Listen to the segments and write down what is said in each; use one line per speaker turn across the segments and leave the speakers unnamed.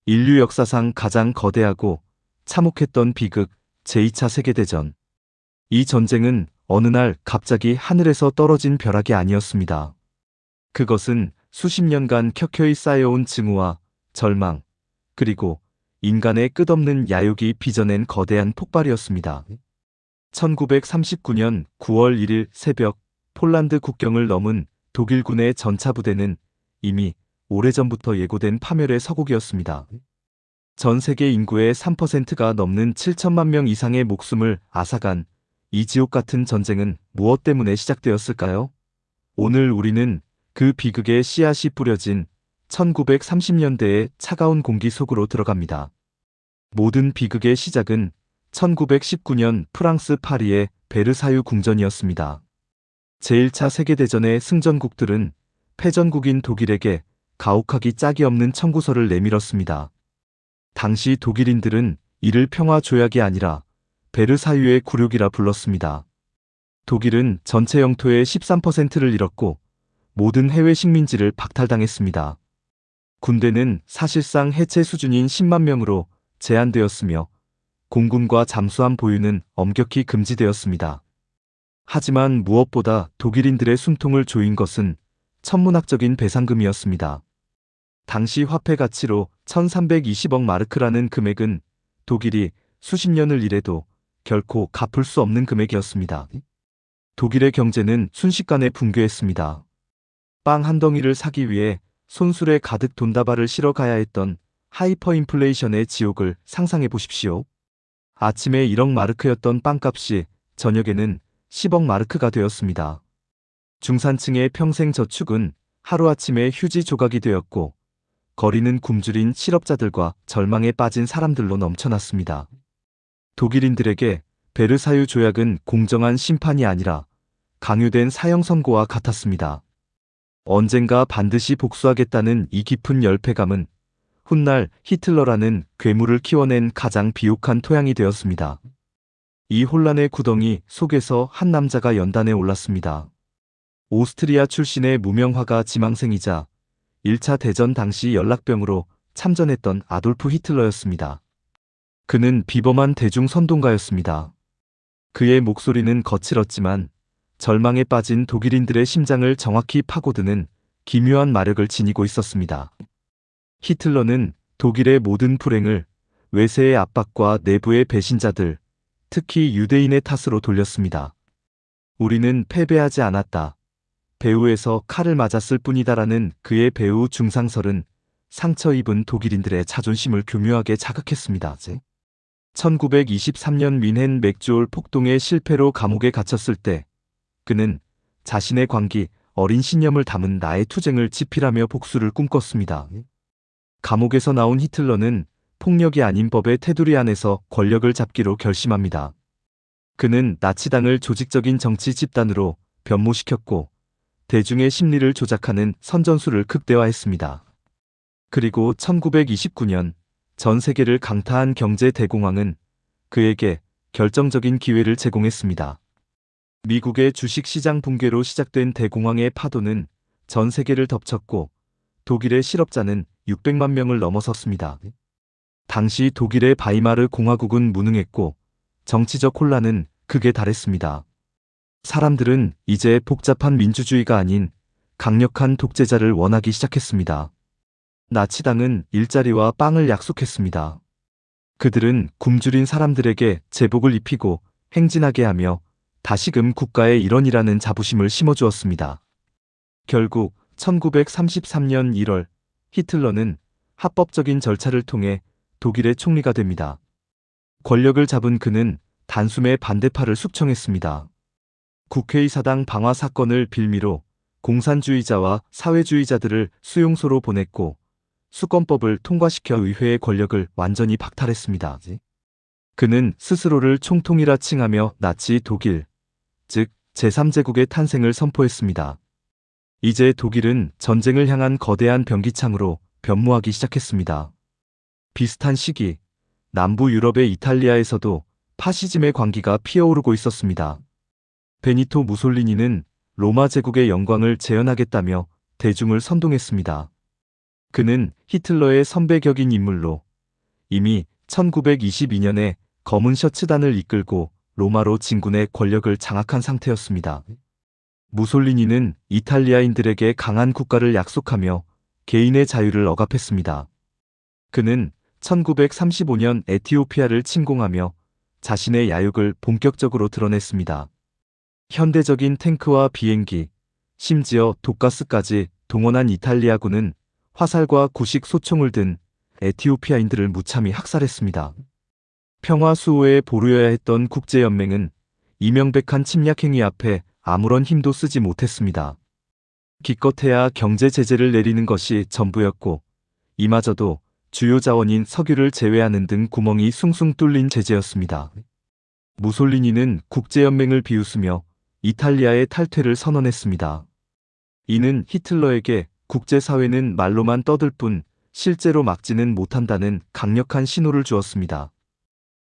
인류 역사상 가장 거대하고 참혹했던 비극 제2차 세계대전. 이 전쟁은 어느 날 갑자기 하늘에서 떨어진 벼락이 아니었습니다. 그것은 수십 년간 켜켜이 쌓여온 증오와 절망, 그리고 인간의 끝없는 야욕이 빚어낸 거대한 폭발이었습니다. 1939년 9월 1일 새벽 폴란드 국경을 넘은 독일군의 전차부대는 이미 오래전부터 예고된 파멸의 서곡이었습니다. 전 세계 인구의 3%가 넘는 7천만 명 이상의 목숨을 앗아간 이 지옥 같은 전쟁은 무엇 때문에 시작되었을까요? 오늘 우리는 그 비극의 씨앗이 뿌려진 1930년대의 차가운 공기 속으로 들어갑니다. 모든 비극의 시작은 1919년 프랑스 파리의 베르사유 궁전이었습니다. 제1차 세계대전의 승전국들은 패전국인 독일에게 가혹하기 짝이 없는 청구서를 내밀었습니다. 당시 독일인들은 이를 평화조약이 아니라 베르사유의 굴욕이라 불렀습니다. 독일은 전체 영토의 13%를 잃었고 모든 해외 식민지를 박탈당했습니다. 군대는 사실상 해체 수준인 10만 명으로 제한되었으며 공군과 잠수함 보유는 엄격히 금지되었습니다. 하지만 무엇보다 독일인들의 숨통을 조인 것은 천문학적인 배상금이었습니다. 당시 화폐 가치로 1320억 마르크라는 금액은 독일이 수십 년을 일해도 결코 갚을 수 없는 금액이었습니다. 독일의 경제는 순식간에 붕괴했습니다. 빵 한 덩이를 사기 위해 손수레 가득 돈다발을 실어 가야 했던 하이퍼인플레이션의 지옥을 상상해 보십시오. 아침에 1억 마르크였던 빵값이 저녁에는 10억 마르크가 되었습니다. 중산층의 평생 저축은 하루아침에 휴지 조각이 되었고 거리는 굶주린 실업자들과 절망에 빠진 사람들로 넘쳐났습니다. 독일인들에게 베르사유 조약은 공정한 심판이 아니라 강요된 사형 선고와 같았습니다. 언젠가 반드시 복수하겠다는 이 깊은 열패감은 훗날 히틀러라는 괴물을 키워낸 가장 비옥한 토양이 되었습니다. 이 혼란의 구덩이 속에서 한 남자가 연단에 올랐습니다. 오스트리아 출신의 무명화가 지망생이자 1차 대전 당시 연락병으로 참전했던 아돌프 히틀러였습니다. 그는 비범한 대중선동가였습니다. 그의 목소리는 거칠었지만 절망에 빠진 독일인들의 심장을 정확히 파고드는 기묘한 마력을 지니고 있었습니다. 히틀러는 독일의 모든 불행을 외세의 압박과 내부의 배신자들, 특히 유대인의 탓으로 돌렸습니다. 우리는 패배하지 않았다. 배후에서 칼을 맞았을 뿐이다라는 그의 배후 중상설은 상처 입은 독일인들의 자존심을 교묘하게 자극했습니다. 1923년 뮌헨 맥주홀 폭동의 실패로 감옥에 갇혔을 때 그는 자신의 광기, 어린 신념을 담은 나의 투쟁을 집필하며 복수를 꿈꿨습니다. 감옥에서 나온 히틀러는 폭력이 아닌 법의 테두리 안에서 권력을 잡기로 결심합니다. 그는 나치당을 조직적인 정치 집단으로 변모시켰고 대중의 심리를 조작하는 선전술을 극대화했습니다. 그리고 1929년 전 세계를 강타한 경제 대공황은 그에게 결정적인 기회를 제공했습니다. 미국의 주식시장 붕괴로 시작된 대공황의 파도는 전 세계를 덮쳤고 독일의 실업자는 600만 명을 넘어섰습니다. 당시 독일의 바이마르 공화국은 무능했고 정치적 혼란은 극에 달했습니다. 사람들은 이제 복잡한 민주주의가 아닌 강력한 독재자를 원하기 시작했습니다. 나치당은 일자리와 빵을 약속했습니다. 그들은 굶주린 사람들에게 제복을 입히고 행진하게 하며 다시금 국가의 일원이라는 자부심을 심어주었습니다. 결국 1933년 1월 히틀러는 합법적인 절차를 통해 독일의 총리가 됩니다. 권력을 잡은 그는 단숨에 반대파를 숙청했습니다. 국회의사당 방화 사건을 빌미로 공산주의자와 사회주의자들을 수용소로 보냈고 수권법을 통과시켜 의회의 권력을 완전히 박탈했습니다. 그는 스스로를 총통이라 칭하며 나치 독일, 즉 제3제국의 탄생을 선포했습니다. 이제 독일은 전쟁을 향한 거대한 변기창으로 변모하기 시작했습니다. 비슷한 시기 남부 유럽의 이탈리아에서도 파시즘의 광기가 피어오르고 있었습니다. 베니토 무솔리니는 로마 제국의 영광을 재현하겠다며 대중을 선동했습니다. 그는 히틀러의 선배격인 인물로 이미 1922년에 검은 셔츠단을 이끌고 로마로 진군해 권력을 장악한 상태였습니다. 무솔리니는 이탈리아인들에게 강한 국가를 약속하며 개인의 자유를 억압했습니다. 그는 1935년 에티오피아를 침공하며 자신의 야욕을 본격적으로 드러냈습니다. 현대적인 탱크와 비행기, 심지어 독가스까지 동원한 이탈리아군은 화살과 구식 소총을 든 에티오피아인들을 무참히 학살했습니다. 평화 수호에 보루여야 했던 국제연맹은 이명백한 침략 행위 앞에 아무런 힘도 쓰지 못했습니다. 기껏해야 경제 제재를 내리는 것이 전부였고, 이마저도 주요 자원인 석유를 제외하는 등 구멍이 숭숭 뚫린 제재였습니다. 무솔리니는 국제연맹을 비웃으며 이탈리아의 탈퇴를 선언했습니다. 이는 히틀러에게 국제사회는 말로만 떠들 뿐 실제로 막지는 못한다는 강력한 신호를 주었습니다.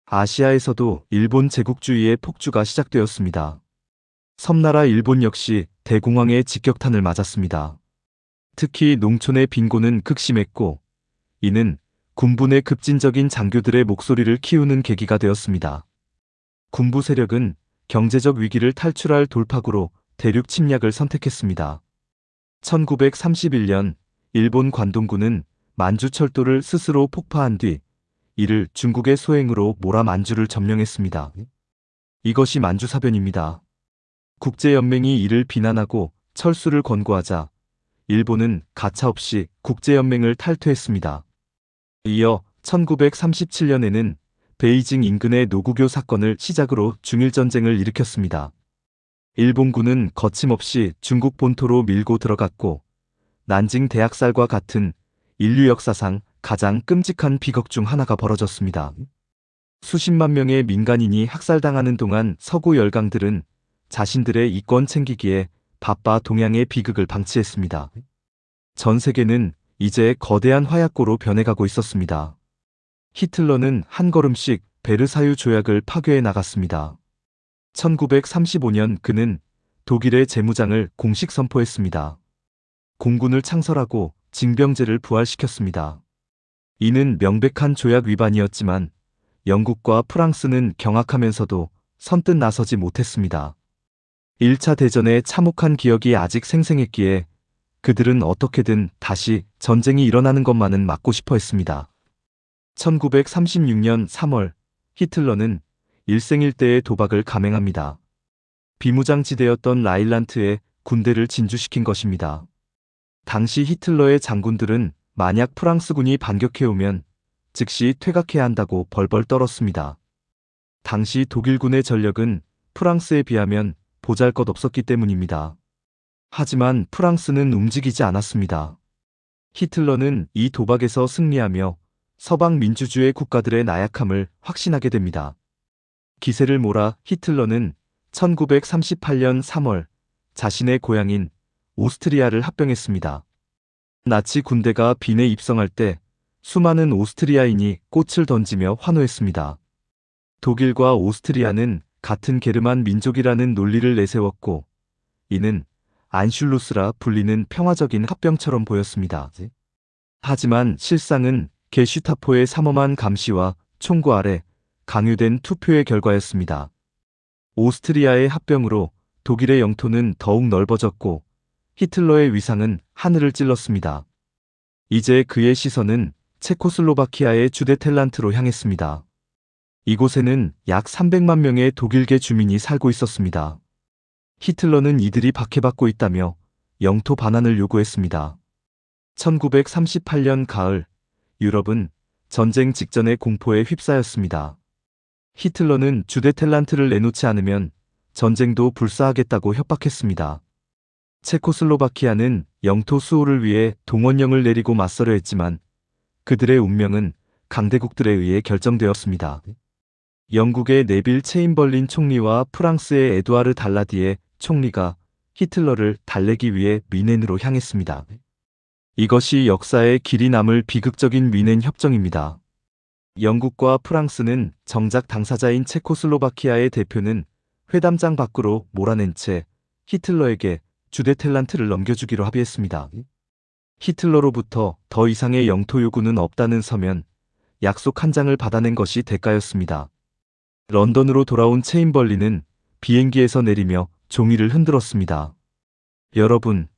아시아에서도 일본 제국주의의 폭주가 시작되었습니다. 섬나라 일본 역시 대공황의 직격탄을 맞았습니다. 특히 농촌의 빈곤은 극심했고, 이는 군부의 급진적인 장교들의 목소리를 키우는 계기가 되었습니다. 군부 세력은 경제적 위기를 탈출할 돌파구로 대륙 침략을 선택했습니다. 1931년 일본 관동군은 만주 철도를 스스로 폭파한 뒤 이를 중국의 소행으로 몰아 만주를 점령했습니다. 이것이 만주사변입니다. 국제연맹이 이를 비난하고 철수를 권고하자 일본은 가차없이 국제연맹을 탈퇴했습니다. 이어 1937년에는 베이징 인근의 노구교 사건을 시작으로 중일전쟁을 일으켰습니다. 일본군은 거침없이 중국 본토로 밀고 들어갔고, 난징 대학살과 같은 인류 역사상 가장 끔찍한 비극 중 하나가 벌어졌습니다. 수십만 명의 민간인이 학살당하는 동안 서구 열강들은 자신들의 이권 챙기기에 바빠 동양의 비극을 방치했습니다. 전 세계는 이제 거대한 화약고로 변해가고 있었습니다. 히틀러는 한 걸음씩 베르사유 조약을 파괴해 나갔습니다. 1935년 그는 독일의 재무장을 공식 선포했습니다. 공군을 창설하고 징병제를 부활시켰습니다. 이는 명백한 조약 위반이었지만 영국과 프랑스는 경악하면서도 선뜻 나서지 못했습니다. 1차 대전의 참혹한 기억이 아직 생생했기에 그들은 어떻게든 다시 전쟁이 일어나는 것만은 막고 싶어 했습니다. 1936년 3월 히틀러는 일생일대의 도박을 감행합니다. 비무장지대였던 라일란트에 군대를 진주시킨 것입니다. 당시 히틀러의 장군들은 만약 프랑스군이 반격해오면 즉시 퇴각해야 한다고 벌벌 떨었습니다. 당시 독일군의 전력은 프랑스에 비하면 보잘것없었기 때문입니다. 하지만 프랑스는 움직이지 않았습니다. 히틀러는 이 도박에서 승리하며 서방 민주주의 국가들의 나약함을 확신하게 됩니다. 기세를 몰아 히틀러는 1938년 3월 자신의 고향인 오스트리아를 합병했습니다. 나치 군대가 빈에 입성할 때 수많은 오스트리아인이 꽃을 던지며 환호했습니다. 독일과 오스트리아는 같은 게르만 민족이라는 논리를 내세웠고, 이는 안슐루스라 불리는 평화적인 합병처럼 보였습니다. 하지만 실상은 게슈타포의 삼엄한 감시와 총구 아래 강요된 투표의 결과였습니다. 오스트리아의 합병으로 독일의 영토는 더욱 넓어졌고 히틀러의 위상은 하늘을 찔렀습니다. 이제 그의 시선은 체코슬로바키아의 주데텔란트로 향했습니다. 이곳에는 약 300만 명의 독일계 주민이 살고 있었습니다. 히틀러는 이들이 박해받고 있다며 영토 반환을 요구했습니다. 1938년 가을, 유럽은 전쟁 직전의 공포에 휩싸였습니다. 히틀러는 주데텔란트를 내놓지 않으면 전쟁도 불사하겠다고 협박했습니다. 체코슬로바키아는 영토 수호를 위해 동원령을 내리고 맞서려 했지만 그들의 운명은 강대국들에 의해 결정되었습니다. 영국의 네빌 체인벌린 총리와 프랑스의 에두아르 달라디에 총리가 히틀러를 달래기 위해 미넨으로 향했습니다. 이것이 역사에 길이 남을 비극적인 미넨 협정입니다. 영국과 프랑스는 정작 당사자인 체코슬로바키아의 대표는 회담장 밖으로 몰아낸 채 히틀러에게 주데텔란트를 넘겨주기로 합의했습니다. 히틀러로부터 더 이상의 영토 요구는 없다는 서면, 약속 한 장을 받아낸 것이 대가였습니다. 런던으로 돌아온 체인벌리는 비행기에서 내리며 종이를 흔들었습니다. 여러분,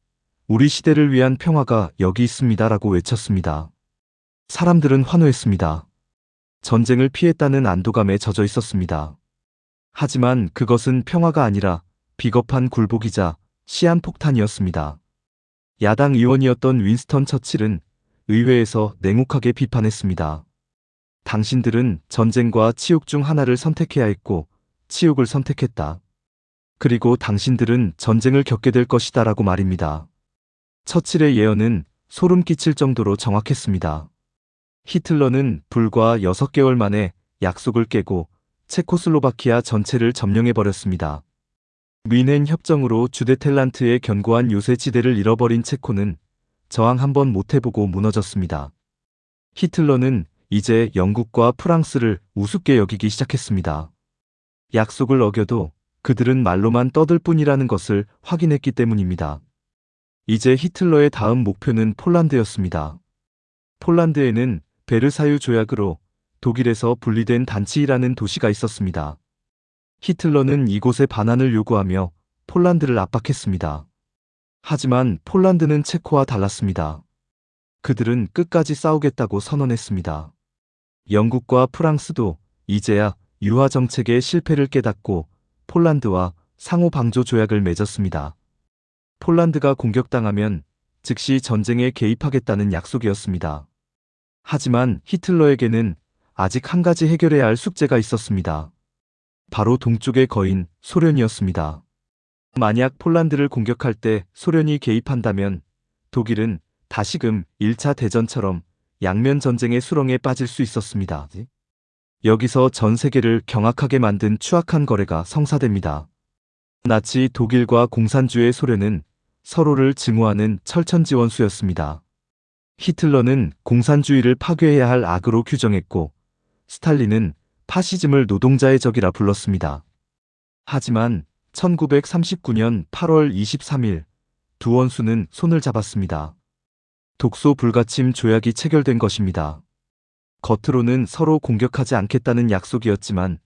우리 시대를 위한 평화가 여기 있습니다라고 외쳤습니다. 사람들은 환호했습니다. 전쟁을 피했다는 안도감에 젖어 있었습니다. 하지만 그것은 평화가 아니라 비겁한 굴복이자 시한폭탄이었습니다. 야당 의원이었던 윈스턴 처칠은 의회에서 냉혹하게 비판했습니다. 당신들은 전쟁과 치욕 중 하나를 선택해야 했고 치욕을 선택했다. 그리고 당신들은 전쟁을 겪게 될 것이다 라고 말입니다. 처칠의 예언은 소름 끼칠 정도로 정확했습니다. 히틀러는 불과 6개월 만에 약속을 깨고 체코슬로바키아 전체를 점령해버렸습니다. 뮌헨 협정으로 주데텔란트의 견고한 요새지대를 잃어버린 체코는 저항 한번 못해보고 무너졌습니다. 히틀러는 이제 영국과 프랑스를 우습게 여기기 시작했습니다. 약속을 어겨도 그들은 말로만 떠들 뿐이라는 것을 확인했기 때문입니다. 이제 히틀러의 다음 목표는 폴란드였습니다. 폴란드에는 베르사유 조약으로 독일에서 분리된 단치이라는 도시가 있었습니다. 히틀러는 이곳에 반환을 요구하며 폴란드를 압박했습니다. 하지만 폴란드는 체코와 달랐습니다. 그들은 끝까지 싸우겠다고 선언했습니다. 영국과 프랑스도 이제야 유화 정책의 실패를 깨닫고 폴란드와 상호 방조 조약을 맺었습니다. 폴란드가 공격당하면 즉시 전쟁에 개입하겠다는 약속이었습니다. 하지만 히틀러에게는 아직 한 가지 해결해야 할 숙제가 있었습니다. 바로 동쪽의 거인 소련이었습니다. 만약 폴란드를 공격할 때 소련이 개입한다면 독일은 다시금 1차 대전처럼 양면 전쟁의 수렁에 빠질 수 있었습니다. 여기서 전 세계를 경악하게 만든 추악한 거래가 성사됩니다. 나치 독일과 공산주의 소련은 서로를 증오하는 철천지원수였습니다. 히틀러는 공산주의를 파괴해야 할 악으로 규정했고 스탈린은 파시즘을 노동자의 적이라 불렀습니다. 하지만 1939년 8월 23일 두 원수는 손을 잡았습니다. 독소 불가침 조약이 체결된 것입니다. 겉으로는 서로 공격하지 않겠다는 약속이었지만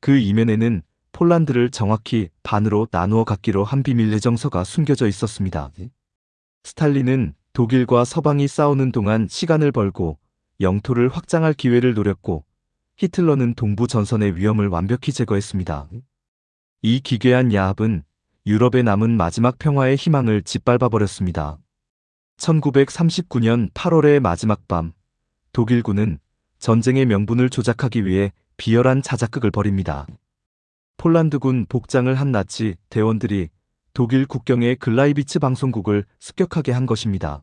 그 이면에는 폴란드를 정확히 반으로 나누어 갖기로 한 비밀 예정서가 숨겨져 있었습니다. 스탈린은 독일과 서방이 싸우는 동안 시간을 벌고 영토를 확장할 기회를 노렸고 히틀러는 동부 전선의 위험을 완벽히 제거했습니다. 이 기괴한 야합은 유럽에 남은 마지막 평화의 희망을 짓밟아버렸습니다. 1939년 8월의 마지막 밤, 독일군은 전쟁의 명분을 조작하기 위해 비열한 자작극을 벌입니다. 폴란드군 복장을 한 나치 대원들이 독일 국경의 글라이비츠 방송국을 습격하게 한 것입니다.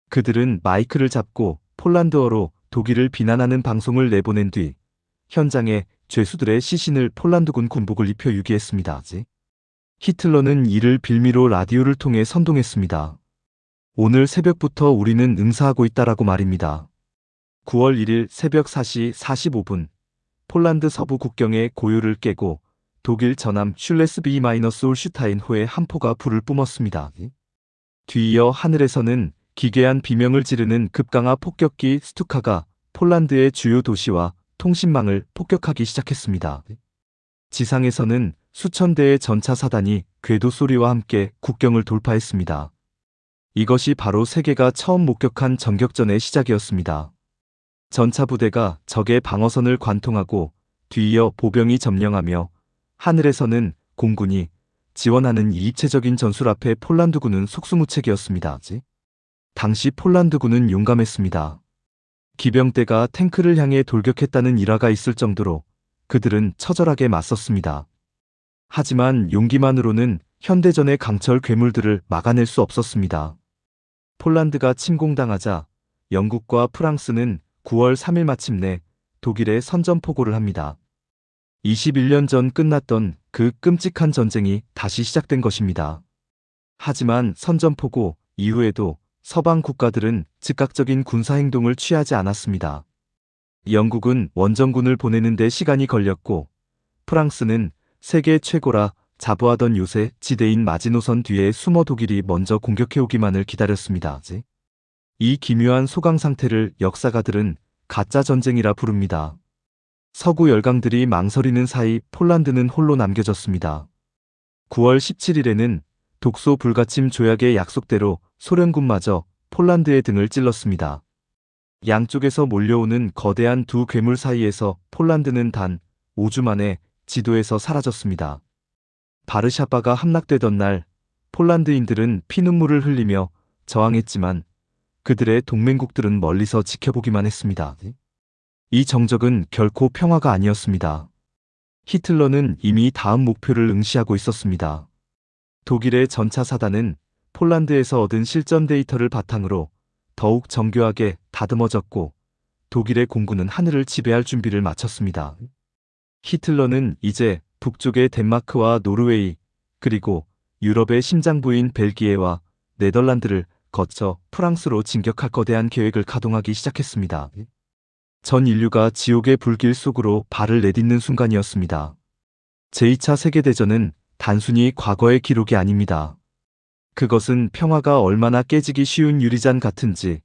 그들은 마이크를 잡고 폴란드어로 독일을 비난하는 방송을 내보낸 뒤 현장에 죄수들의 시신을 폴란드군 군복을 입혀 유기했습니다. 히틀러는 이를 빌미로 라디오를 통해 선동했습니다. 오늘 새벽부터 우리는 응사하고 있다라고 말입니다. 9월 1일 새벽 4시 45분 폴란드 서부 국경의 고요를 깨고 독일 전함 슐레스비-올슈타인호의 한 포가 불을 뿜었습니다. 뒤이어 하늘에서는 기괴한 비명을 지르는 급강하 폭격기 스투카가 폴란드의 주요 도시와 통신망을 폭격하기 시작했습니다. 지상에서는 수천 대의 전차 사단이 궤도 소리와 함께 국경을 돌파했습니다. 이것이 바로 세계가 처음 목격한 전격전의 시작이었습니다. 전차 부대가 적의 방어선을 관통하고 뒤이어 보병이 점령하며 하늘에서는 공군이 지원하는 이 입체적인 전술 앞에 폴란드군은 속수무책이었습니다. 당시 폴란드군은 용감했습니다. 기병대가 탱크를 향해 돌격했다는 일화가 있을 정도로 그들은 처절하게 맞섰습니다. 하지만 용기만으로는 현대전의 강철 괴물들을 막아낼 수 없었습니다. 폴란드가 침공당하자 영국과 프랑스는 9월 3일 마침내 독일에 선전포고를 합니다. 21년 전 끝났던 그 끔찍한 전쟁이 다시 시작된 것입니다. 하지만 선전포고 이후에도 서방 국가들은 즉각적인 군사행동을 취하지 않았습니다. 영국은 원정군을 보내는 데 시간이 걸렸고 프랑스는 세계 최고라 자부하던 요새 지대인 마지노선 뒤에 숨어 독일이 먼저 공격해오기만을 기다렸습니다. 이 기묘한 소강 상태를 역사가들은 가짜 전쟁이라 부릅니다. 서구 열강들이 망설이는 사이 폴란드는 홀로 남겨졌습니다. 9월 17일에는 독소 불가침 조약의 약속대로 소련군마저 폴란드의 등을 찔렀습니다. 양쪽에서 몰려오는 거대한 두 괴물 사이에서 폴란드는 단 5주 만에 지도에서 사라졌습니다. 바르샤바가 함락되던 날 폴란드인들은 피눈물을 흘리며 저항했지만 그들의 동맹국들은 멀리서 지켜보기만 했습니다. 이 정적은 결코 평화가 아니었습니다. 히틀러는 이미 다음 목표를 응시하고 있었습니다. 독일의 전차 사단은 폴란드에서 얻은 실전 데이터를 바탕으로 더욱 정교하게 다듬어졌고 독일의 공군은 하늘을 지배할 준비를 마쳤습니다. 히틀러는 이제 북쪽의 덴마크와 노르웨이 그리고 유럽의 심장부인 벨기에와 네덜란드를 거쳐 프랑스로 진격할 거대한 계획을 가동하기 시작했습니다. 전 인류가 지옥의 불길 속으로 발을 내딛는 순간이었습니다. 제2차 세계대전은 단순히 과거의 기록이 아닙니다. 그것은 평화가 얼마나 깨지기 쉬운 유리잔 같은지,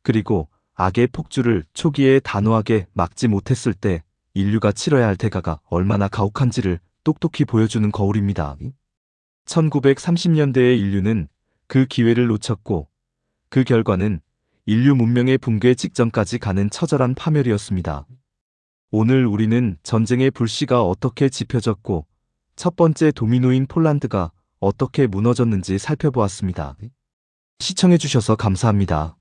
그리고 악의 폭주를 초기에 단호하게 막지 못했을 때 인류가 치러야 할 대가가 얼마나 가혹한지를 똑똑히 보여주는 거울입니다. 1930년대의 인류는 그 기회를 놓쳤고 그 결과는 인류 문명의 붕괴 직전까지 가는 처절한 파멸이었습니다. 오늘 우리는 전쟁의 불씨가 어떻게 지펴졌고 첫 번째 도미노인 폴란드가 어떻게 무너졌는지 살펴보았습니다. 시청해주셔서 감사합니다.